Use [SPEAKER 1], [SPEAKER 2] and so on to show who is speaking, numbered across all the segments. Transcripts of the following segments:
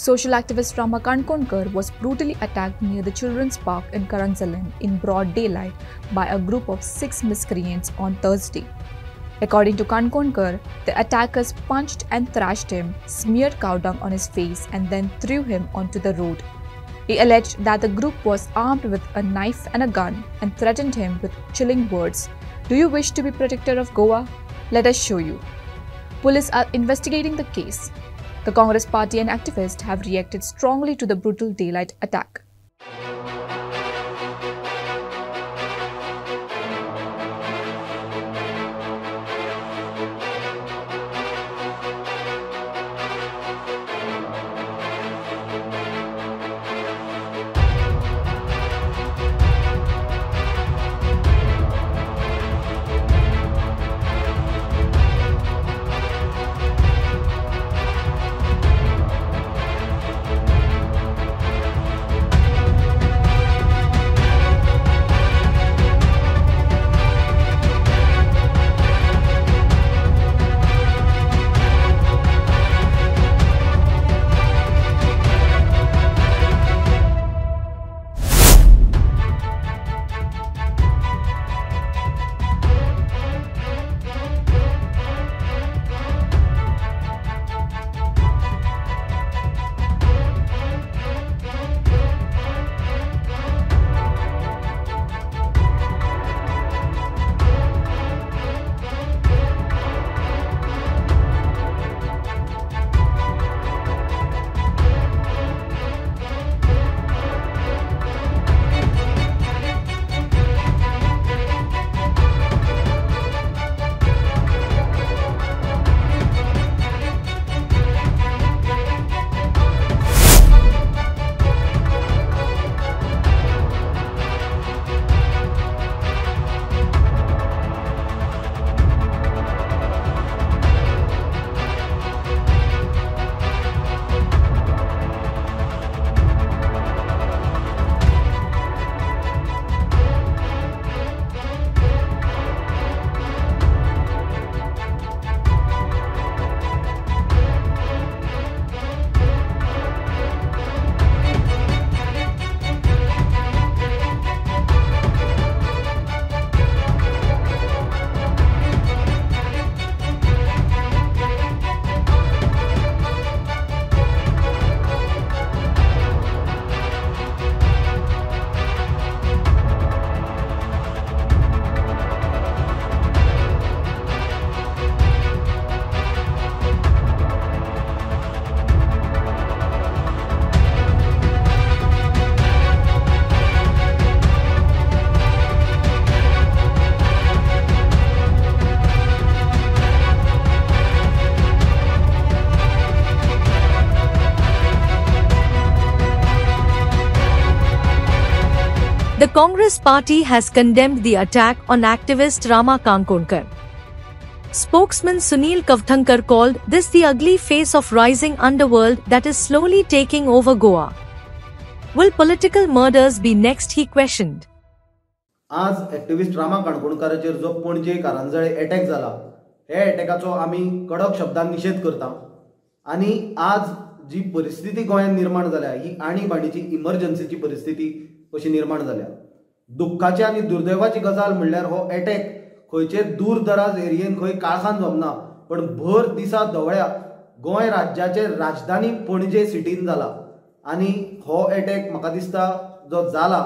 [SPEAKER 1] Social activist Rama Kankonkar was brutally attacked near the Children's Park in Karansalam in broad daylight by a group of 6 miscreants on Thursday. According to Kankonkar, the attackers punched and thrashed him, smeared cow dung on his face, and then threw him onto the road. He alleged that the group was armed with a knife and a gun and threatened him with chilling words. "Do you wish to be protector of Goa? Let us show you." Police are investigating the case. The Congress party and activists have reacted strongly to the brutal daylight attack.
[SPEAKER 2] The Congress party has condemned the attack on activist Rama Kankonkar. Spokesman Sunil Kavthankar called this the ugly face of rising underworld that is slowly taking over Goa. Will political murders be next, he questioned.
[SPEAKER 3] आज activist Rama काणकोणकाराचेर जो पणजे कारंजळे attack जाला हे अटॅकाचो आमी कडक शब्दांत निशेध करता आनी आज जी परिस्थिती गोंयांत निर्माण जाल्या ही आणीबाणीची इमर्जन्सीची परिस्थिती अशी निर्माण जाल्या. दुख्खाची आनी दुर्दैवाची गजाल म्हणल्यार हो अटॅक खंयचे दूर दराज एरियेन खंय काळखान जमना पण भर दिसा धवळ्या गोंय राज्याचे राजधानी पणजे सिटीन जाला आनी हो अटॅक म्हाका दिसता जो जाला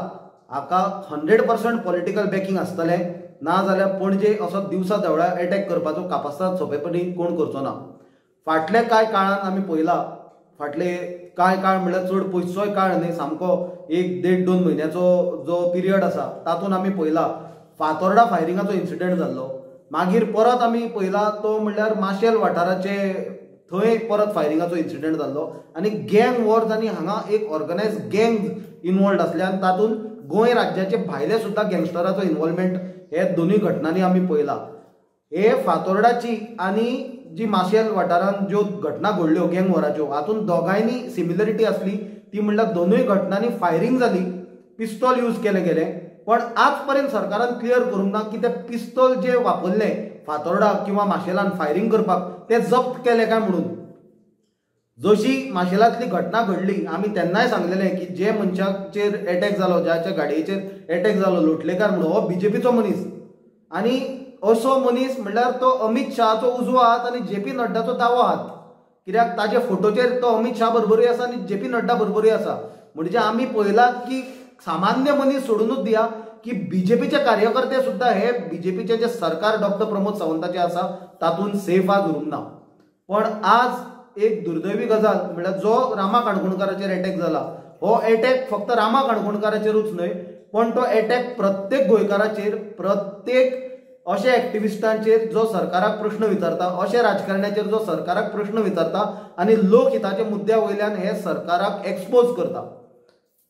[SPEAKER 3] हाका 100% पॉलिटिकल बॅकिंग आसतलें ना जाल्यार पणजे असो दिवसा धवळ्या अटॅक करपाचो कापास्ताद सोंपेपणी कोण करचो ना. फाटल्या कांय काळान आमी पळयला फाटले कांय काळ म्हणल्यार चड पयसोय काळ न्ही सामको 1-1.5-2 म्हयन्याचो जो पिरियड आसा तातूंत आमी पळयला फातोर्डा फायरिंगाचो इन्सिडेंट जाल्लो. मागीर परत आमी पळयला तो म्हणल्यार माशेल वाठाराचे थंय परत फायरिंगाचो इन्सिडेंट जाल्लो आनी गँग वॉर्स आनी हांगा एक ऑर्गनायज गँग इनवॉल्ड आसल्यान तातूंत गोंय राज्याचे भायले सुद्दां गँगस्टराचो इनवॉल्वमेंट हे दोनूय घटनांनी आमी पळयला. हे फातोर्डाची आनी जी माशेल वाठारांत ज्यो घटना घडल्यो गँग वॉराच्यो हातूंत दोगांयनी सिमिलरिटी आसली ती म्हणल्यार दोनूय घटनांनी फायरिंग जाली, पिस्तॉल यूज केले गेले पण आज पर्यंत सरकारान क्लियर करूंक ना की ते पिस्तॉल जे वापरले फातोर्डा किंवा माशेलान फायरिंग करपाक ते जप्त केले काय म्हणून. जशी माशेलांतली घटना घडली आमी तेन्नाय सांगलेलें की जे मनशाचेर एटॅक जालो, ज्याच्या गाडयेचेर एटॅक जालो, लोटलेकार म्हणून हो बीजेपीचो मनीस आनी असो मनीस म्हणल्यार तो अमित शहाचो उजवो हात आनी जे पी नड्डाचो दावो हात. कित्याक ताजे फोटोचेर तो अमित शहा बरोबरूय आसा आनी जे पी नड्डा बरोबरूय आसा. म्हणजे आमी पळयलां की सामान्य मनीस सोडूनच दिया की बीजेपीचे कार्यकर्ते सुद्धा हे बीजेपीचे जे सरकार डॉक्टर प्रमोद सावंताचे आसा तातूंत सेफ आज उरूंक ना. पण आज एक दुर्दैवी गजाल म्हणल्यार जो रामा काणकोणकाराचेर एटॅक जाला हो एटॅक फक्त रामा काणकोणकाराचेरूच न्हय पण तो एटॅक प्रत्येक गोंयकाराचेर, प्रत्येक अशा एक्टिविस्टांचेर जो सरकाराक प्रश्न विचारता, अशा राजकारण्याचेर जो सरकाराक प्रश्न विचारता आनी लोकहिताच्या मुद्द्या वयल्यान हे सरकाराक एक्सपोज करता.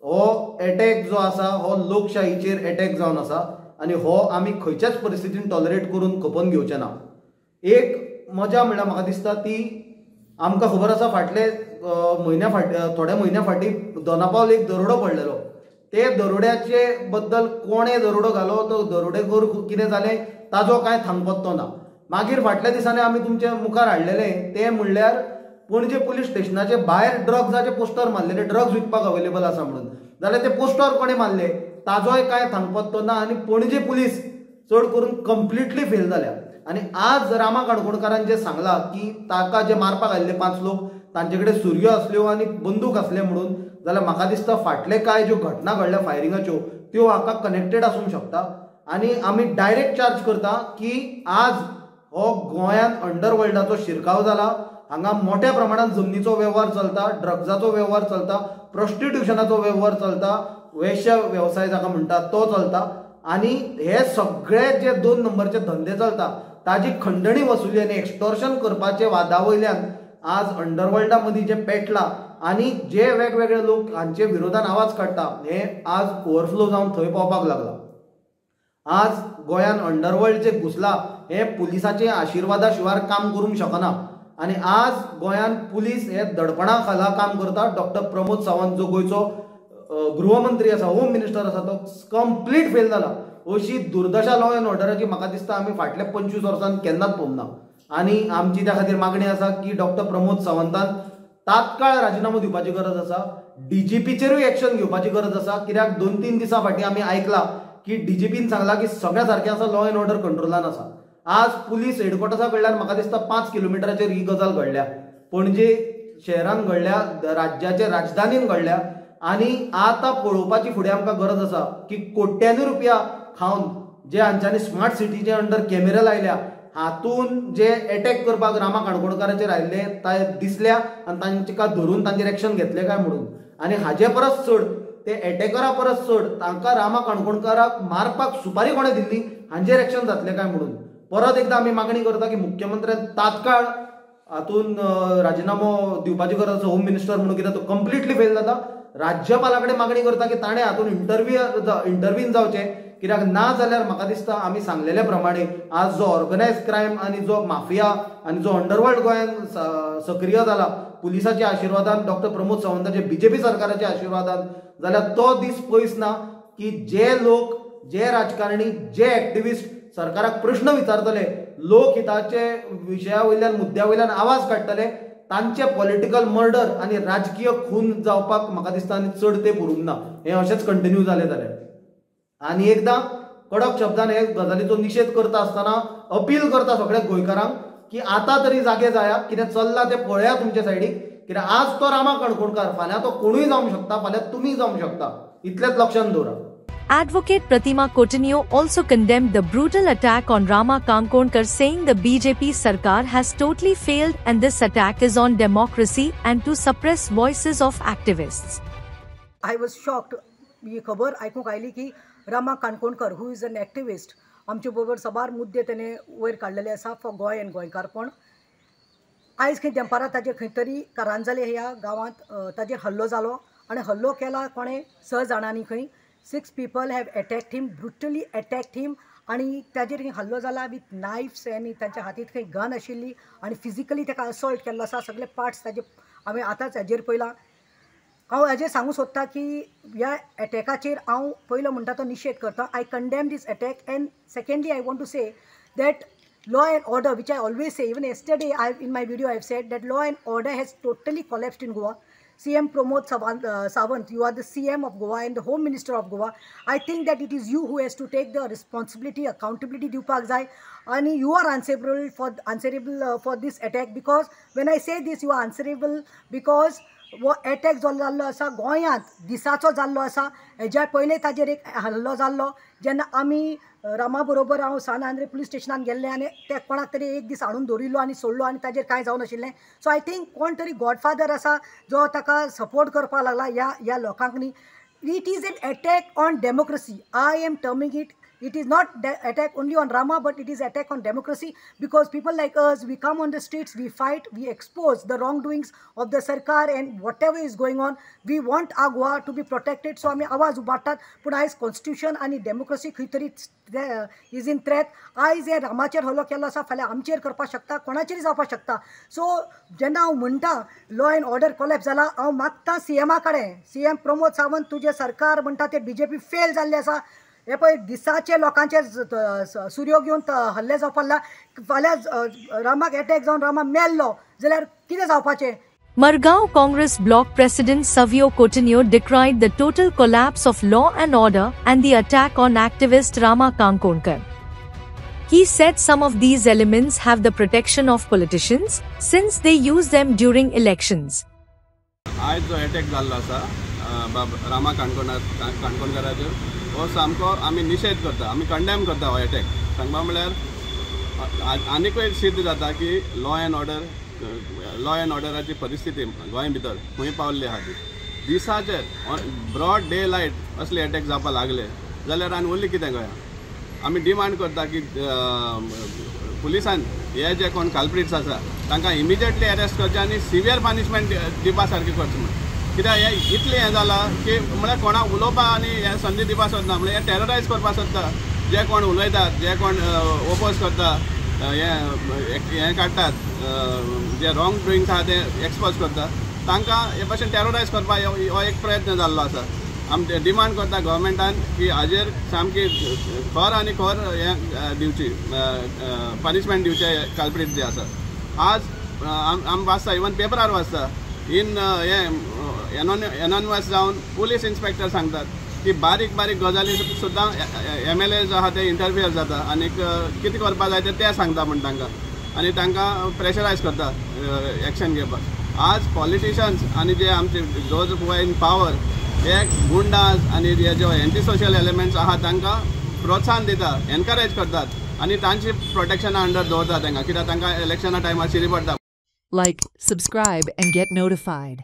[SPEAKER 3] हो एटॅक जो आसा हो लोकशाहीचेर एटॅक जावन आसा आनी हो आमी खंयच्याच परिस्थितीन टॉलरेट करून खपोवन घेवचे ना. एक मजा म्हणल्यार म्हाका दिसता ती आमकां खबर आसा फाटले थोड्या म्हयन्या फाटीं दोनापावल एक दरोडो पडलेलो. ते दरोड्याचे बद्दल कोणे दरोडो घालो, तो दरोडेखोर कितें जालें ताजो कांय थांगपत्तो ना. मागीर फाटल्या दिसांनी आमी तुमचे मुखार हाडलेलें तें म्हणल्यार पणजे पुलीस स्टेशनाचे भायर ड्रग्जाचे पोस्टर मारलेले, ड्रग्ज विकपाक अवेलेबल आसा म्हणून. जाल्यार ते पोस्टर कोणे मारले ताजोय कांय थांगपत्तो ना आनी पणजे पुलीस चड करून कंप्लिटली फेल जाल्या. आनी आज रामा काणकोणकारान जे सांगलां की ताका जे मारपाक आयिल्ले 5 लोक तांचे कडेन सुरयो आसल्यो आनी बंदूक आसले म्हणून, जाल्यार म्हाका दिसता फाटले कांय ज्यो घटना घडल्या फायरिंगाच्यो त्यो हाका कनेक्टेड आसूंक शकता. आनी आमी डायरेक्ट चार्ज करता की आज हो गोंयांत अंडरवर्ल्डाचो शिरकाव जाला. हांगा मोठ्या प्रमाणात जमनीचो वेव्हार चलता, ड्रग्जाचो वेव्हार चलता, प्रॉस्टिट्युशनाचो वेव्हार चलता, वेश्या व्यवसाय जाका म्हणटात तो चलता. आनी हे सगळे जे 2 नंबरचे धंदे चलता ताजी खंडणी वसुली आनी एक्स्टॉर्शन करपाचे वादा वयल्यान आज अंडरवर्ल्डा मदीं जे पेटला आनी जे वेगवेगळे लोक हांचे विरोधान आवाज काडटा हे आज ओवरफ्लो जावन थंय पावपाक लागला. आज गोंयान अंडरवर्ल्ड जे घुसला हे पुलिसाचे आशिर्वादा शिवाय काम करूंक शकना. आनी आज गोंयान पुलीस हे दडपणा खाला काम करता. डॉक्टर प्रमोद सावंत जो गोंयचो गृहमंत्री आसा, होम मिनिस्टर आसा, तो कंप्लीट फेल जाला. अशी दुर्दशा लॉ एंड ऑर्डराची म्हाका दिसता आमी फाटल्या 25 वर्सांत केन्नाच पळोवंक ना. आनी आमची त्या खातीर मागणी आसा की डॉक्टर प्रमोद सावंतान तात्काळ राजिनामो दिवपाची गरज आसा. डीजीपीचेरूय एक्शन घेवपाची गरज आसा. कित्याक 2-3 दिसां फाटीं आमी आयकलां की डीजीपीन सांगलां की सगळ्या सारकें आसा, लॉ एंड ऑर्डर कंट्रोलान आसा. आज पुलीस हेडक्वॉर्टर्सा कडल्यान म्हाका दिसता 5 किलोमिटराचेर ही गजाल घडल्या. पणजे शहरान घडल्या, राज्याच्या राजधानीन घडल्या. आनी आतां पळोवपाची फुडें आमकां गरज आसा की कोट्यांनी रुपया खावन जे हांच्यांनी स्मार्ट सिटीचे अंडर कॅमेरा लायल्या हातून जे एटॅक करपाक रामा काणकोणकाराचेर आयिल्ले ते दिसल्या आनी तांकां धरून तांचेर एक्शन घेतलें काय म्हणून. आनी हाजे परस चड ते एटॅकरा परस चड तांकां रामा काणकोणकाराक मारपाक सुपारी कोणें दिल्ली हांचेर एक्शन जातलें काय म्हणून. परत एकदां आमी मागणी करता की मुख्यमंत्र्यान तात्काळ हातून राजिनामो दिवपाची गरज आसा. होम मिनिस्टर म्हणून कित्याक तो कंप्लिटली फेल जाता. राज्यपाला कडेन मागणी करता की ताणें हातून इंटरव्हीन जावचें. कित्याक ना जाल्यार म्हाका दिसता आमी सांगलेले प्रमाणे आज जो ऑर्गनायज क्रायम आनी जो माफिया आनी जो अंडरवर्ल्ड गोंयान सक्रिय जाला पुलिसाच्या आशिर्वादान, डॉक्टर प्रमोद सावंताचे बीजेपी सरकाराच्या आशिर्वादान, जाल्यार तो दीस पयस ना की जे लोक, जे राजकारणी, जे एक्टिविस्ट सरकाराक प्रश्न विचारतले, लोकहिताचे विशया वयल्यान, मुद्द्या वयल्यान आवाज काडटले, तांचे पॉलिटिकल मर्डर आनी राजकीय खून जावपाक म्हाका दिसता आनी चड ते पुरूंक ना. हें अशेंच कंटिन्यू जालें जाल्यार. आनी एकदां कडक शब्दान हे गजालीचो निशेध करता आसतना अपील करता सगळ्या गोंयकारांक की आतां तरी जागे जाया. कितें चल्लां तें पळया तुमचे सायडीक. कित्याक आज तो रामा काणकोणकार, फाल्यां तो कोणूय जावंक शकता, फाल्यां तुमी जावंक शकता. इतलेंच लक्षांत दवरा.
[SPEAKER 2] Advocate Pratima Coutinho also condemned the brutal attack on Rama Kankonkar, saying the BJP Sarkar has totally failed and this attack is on democracy and to suppress voices of activists.
[SPEAKER 4] I was shocked. ही खबर आयकूंक आयली की Rama Kankonkar who is an activist, आमचे बरोबर सबार मुद्दे ताणें वयर काडलेले आसा फॉर गोंय एंड गोंयकारपण. आयज खंय दनपारां ताजेर खंय तरी कारांजले ह्या गांवांत ताजेर हल्लो जालो आनी हल्लो केला कोणें 6 जाणांनी. खंय 6 people have attacked him, brutally attacked him. आनी ताजेर खंय हल्लो जाला विथ नायफ्स आनी तांच्या हातींत खंय गन आशिल्ली आनी फिजिकली ताका असॉल्ट केल्लो आसा. सगळे पार्ट्स ताजे हांवें आतांच हाजेर पळयलां. हांव हाजेर सांगूं सोदतां की ह्या एटॅकाचेर हांव पयलो म्हणटा तो निशेध करता. I condemn this attack and secondly I want to say that law and order, which I always say, even yesterday in my video I've said that law and order has totally collapsed in Goa. CM Pramod Sawant, you are the CM of Goa and the Home Minister of Goa. I think that it is you who has to take the responsibility, accountability diवपाक जाय, and you are answerable for this attack, because when I say this, you are answerable because वो attack जाल्लो आसा गोंयांत दिसाचो जाल्लो आसा. हेज्या पयलीं ताजेर एक हल्लो जाल्लो जेन्ना आमी रामा बरोबर हांव सान आंद्रे पुलीस स्टेशनान गेल्ले आनी ते कोणाक तरी एक दीस हाडून दवरिल्लो आनी सोडलो आनी ताजेर कांय जावं नाशिल्लें. सो आय थिंक कोण तरी गॉडफादर आसा जो ताका सपोर्ट करपाक लागला ह्या लोकांक न्ही. It is an attack on democracy. I am terming it. It is not attack only on Rama, but it is attack on democracy, because people like us, we come on the streets, we fight, we expose the wrongdoings of the Sarkar and whatever is going on. We want our Goa to be protected. So आमी आवाज उबारतात, पूण आयज constitution आनी democracy खंय तरी is in threat. आयज हे रामाचेर हल्लो केल्लो आसा, फाल्यां आमचेर करपाक शकता, कोणाचेर जावपाक शकता. सो जेन्ना हांव म्हणटा लॉ एंड ऑर्डर कोलॅप्स जाला, हांव मागता CMा कडेन, CM प्रमोद सावंत, तुजें सरकार म्हणटा तें BJP फेल जाल्लें आसा. हे पळय दिसाचे लोकांचे सुरयो घेवन हल्ले जावपाक लागला. फाल्यां रामाक अटॅक जावन रामा मेल्लो जाल्यार कितें जावपाचें?
[SPEAKER 2] Margao Congress Block President Savio Coutinho decried the total collapse of law and order and the attack on activist Rama Kankonkar. He said some of these elements have the protection of politicians since they use them during elections.
[SPEAKER 5] आज जो attack जाल्लो आसा रामा काणकोणकाराचेर, हो सामको आमी निशेध करता, आमी कंडेम करता हो अटॅक. सांगपा म्हळ्यार आनीकूय सिद्ध जाता की लॉ एंड ऑर्डराची परिस्थिती गोंय भितर खंय पावल्ली आहा ती. दिसाचेर ब्रॉड डे लायट असले अटॅक जावपाक लागले जाल्यार आनी उरली कितें गोंयांत? आमी डिमांड करता की पुलिसान हे जे कोण कल्प्रिट्स आसा तांकां इमिजिएटली अरेस्ट करचें आनी सिवियर पनिशमेंट दिवपा सारकें करचें म्हणून. कित्याक हे इतलें हें जालां की म्हळ्यार कोणाक उलोवपाक आनी हें संदी दिवपाक सोदना, म्हळ्यार हे टॅररायज करपाक सोदता. जे कोण उलयतात, जे कोण ओपोज करता, हें काडटात, जे रॉंग डुईंग्स आहा ते एक्सपोज करता, तांकां हे भाशेन टॅररायज करपाक हो एक प्रयत्न जाल्लो आसा. आमी डिमांड करता गव्हर्मेंटान की हाजेर सामकी खर आनी खर हें दिवची, पनिशमेंट दिवचें कल्प्रिट जे आसा. आज आमी वाचता, इवन पेपरार वाचता, इन एनॉनिमस जावन पुलीस इन्स्पेक्टर सांगतात की बारीक बारीक गजाली सुद्दां MLAs आहा ते इंटरफियर जाता आनी कितें करपा जाय ते सांगता म्हण तांकां, आनी तांकां प्रेशरायज करता एक्शन घेवपाक. आज पॉलिटिशियन्स आनी जे आमचे those who are in power हे गुंडाज आनी जे एंटी सोशल एलिमेंट्स आहा तांकां प्रोत्साहन दिता, एनकरेज करतात आनी तांची प्रोटेक्शना अंडर दवरता तांकां, कित्याक तांकां इलेक्शना टायमार शिरी पडटा.
[SPEAKER 6] Like, subscribe and get notified.